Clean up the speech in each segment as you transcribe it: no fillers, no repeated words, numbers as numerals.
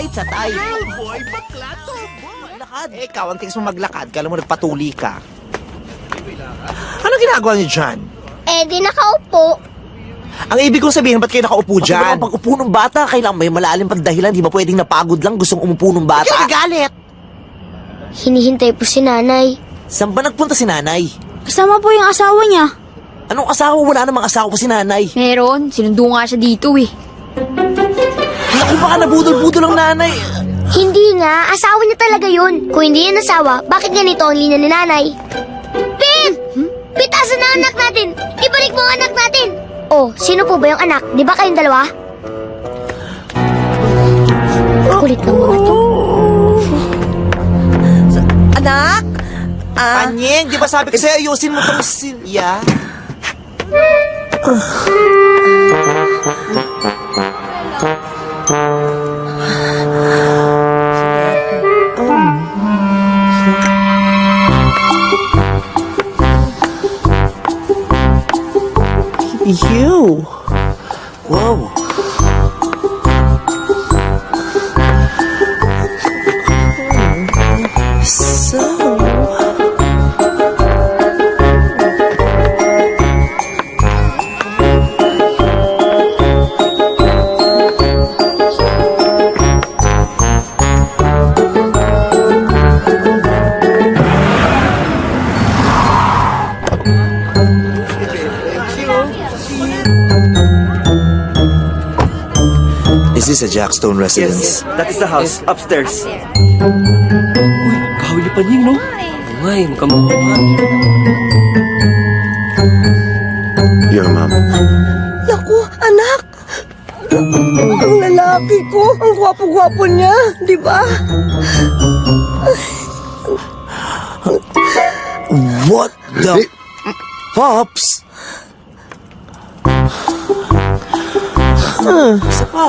kahit sa tayo. Boy, bakla to, boy. Lakad. Eh, ikaw, ang tingin mo maglakad. Kala mo nagpatuli ka. Ano ginagawa niyo dyan? Eh, di nakaupo. Ang ibig kong sabihin, ba't kayo nakaupo dyan? Pag upo ng bata, kailangan may malalim pang dahilan. Di ba pwedeng napagod lang, gustong umupo ng bata? Bakit galit? Hinihintay po si nanay. Saan ba nagpunta si nanay? Kasama po yung asawa niya. Anong asawa? Wala namang asawa pa si nanay. Meron, sinundo nga siya dito eh. Naku, baka nabudol-budol ang nanay. Hindi nga, asawa niya talaga yun. Kung hindi yan asawa, bakit ganito ang linya ni nanay? Pin! Pitasan na anak natin! Ibalik mo ang anak natin! Oh, sino po ba yung anak? Di ba kayong dalawa? Kulit ng mga to. Anak? Anyeng, di ba sabi ko sa'yo, ayusin mo tong silya? You. Wow. So. Is this a Jackstone residence? That is the house, upstairs. Uy, kahuli pa niyo, no? Ay, magkamukha. Your mom. Naku, anak! Ang lalaki ko, ang gwapo-gwapo niya, di ba? What the... Pops? Isa pa.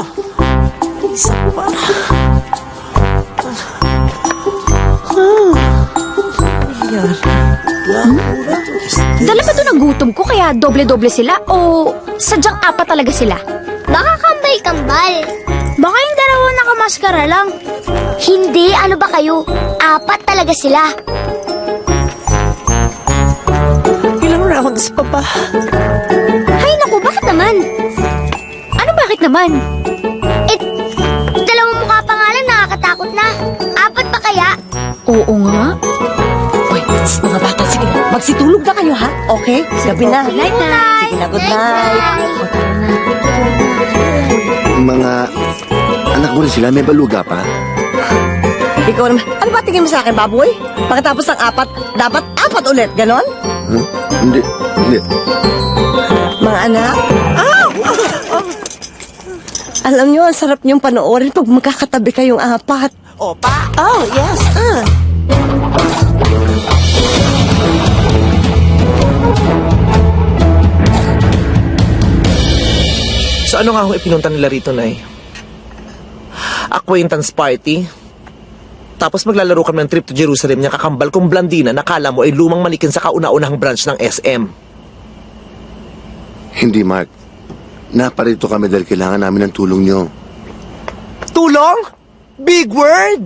Isa pa. Dala ba ito ng gutom ko kaya doble-doble sila o sadyang apat talaga sila? Baka kambal-kambal. Baka yung dalawa nakamaskara lang. Hindi, ano ba kayo? Apat talaga sila. Ilang rounds pa ba? Hay naku, bakit naman? Ano bakit naman? Eh, dalawang mukha pa nga lang, nakakatakot na. Apat pa kaya? Oo nga. Uy, mga bata, sige na. Magsitulog na kayo, ha? Okay? Gabi na. Good night, Nay. Sige na, good night. Mga anak mo rin sila, may baluga pa. Ikaw naman, ano ba tingin mo sa akin, baboy? Pagkatapos ng apat, dapat apat ulit, ganon? Huh? Hindi. Mga anak? Alam niyo, ang sarap niyong panoorin pag magkakatabi kayong apat. Opa? Oh, yes. So ano nga akong ipinunta nila rito, Nay? Acquaintance party? Tapos maglalaro kami ng trip to Jerusalem niya kakambal kong blandina na kala mo ay lumang manikin sa kauna-unahang branch ng SM. Hindi, Mark. Naparito kami dahil kailangan namin ng tulong nyo. Tulong? Big word!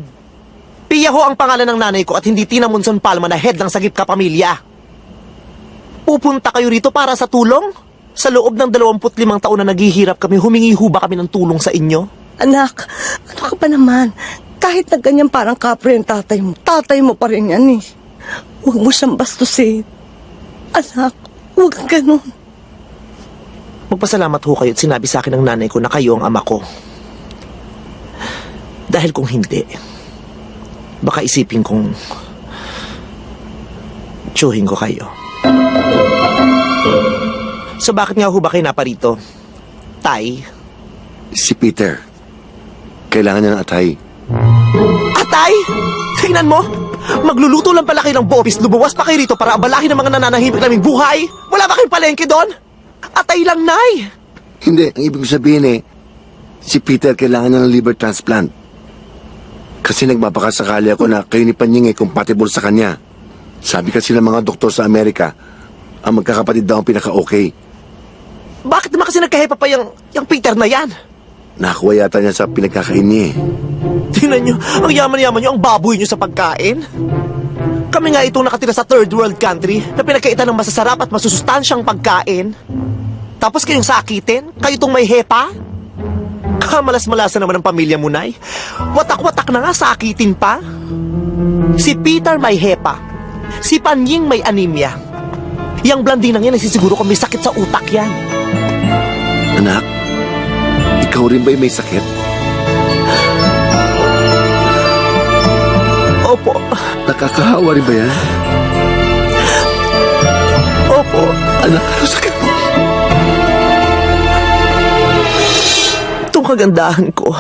Pia ho ang pangalan ng nanay ko at hindi Tina Monson Palma na head ng Sagip Kapamilya. Pupunta kayo rito para sa tulong? Sa loob ng 25 taon na naghihirap kami, humingi ho ba kami ng tulong sa inyo? Anak, ano ka ba naman? Kahit na ganyan parang kapre ang tatay mo pa rin yan eh. Huwag mo siyang bastusin. Anak, huwag kang ganun. Magpasalamat ho kayo at sinabi sa akin ng nanay ko na kayo ang ama ko. Dahil kung hindi, baka isipin kong tsuhin ko kayo. So bakit nga ho ba kayo naparito? Tay? Si Peter. Kailangan niya ng atay. Atay? Tingnan mo! Magluluto lang pala kayo ng bopis, lumuwas pa kayo rito para abalahin ang mga nananahimik naming buhay? Wala ba kayong palengke doon? Atay lang, Nay! Hindi, ang ibig sabihin si Peter kailangan niya ng liver transplant. Kasi nagmapakasakali ako na kayo ni Panying ay compatible sa kanya. Sabi kasi ng mga doktor sa Amerika, ang magkakapatid daw ang pinaka-okay. Bakit naman kasi nagkahepa pa yung Peter na yan? Nakuha yata niya sa pinagkakain niya eh. Tingnan nyo, ang yaman-yaman nyo, ang baboy nyo sa pagkain. Kami nga itong nakatira sa third world country na pinagkaitan ng masasarap at masusustansyang pagkain. Tapos kayong sakitin? Kayo itong may hepa? Kamalas-malasan naman ang pamilya mo, Nay. Watak-watak na nga, sakitin pa. Si Peter may hepa. Si Panying may anemia. Yang blandinang yan, nagsisiguro kung may sakit sa utak yan. Anak, ikaw rin ba'y may sakit? Opo. Nakakahawa rin ba yan? Opo. Anak, ano sakit mo? Itong kagandahan ko.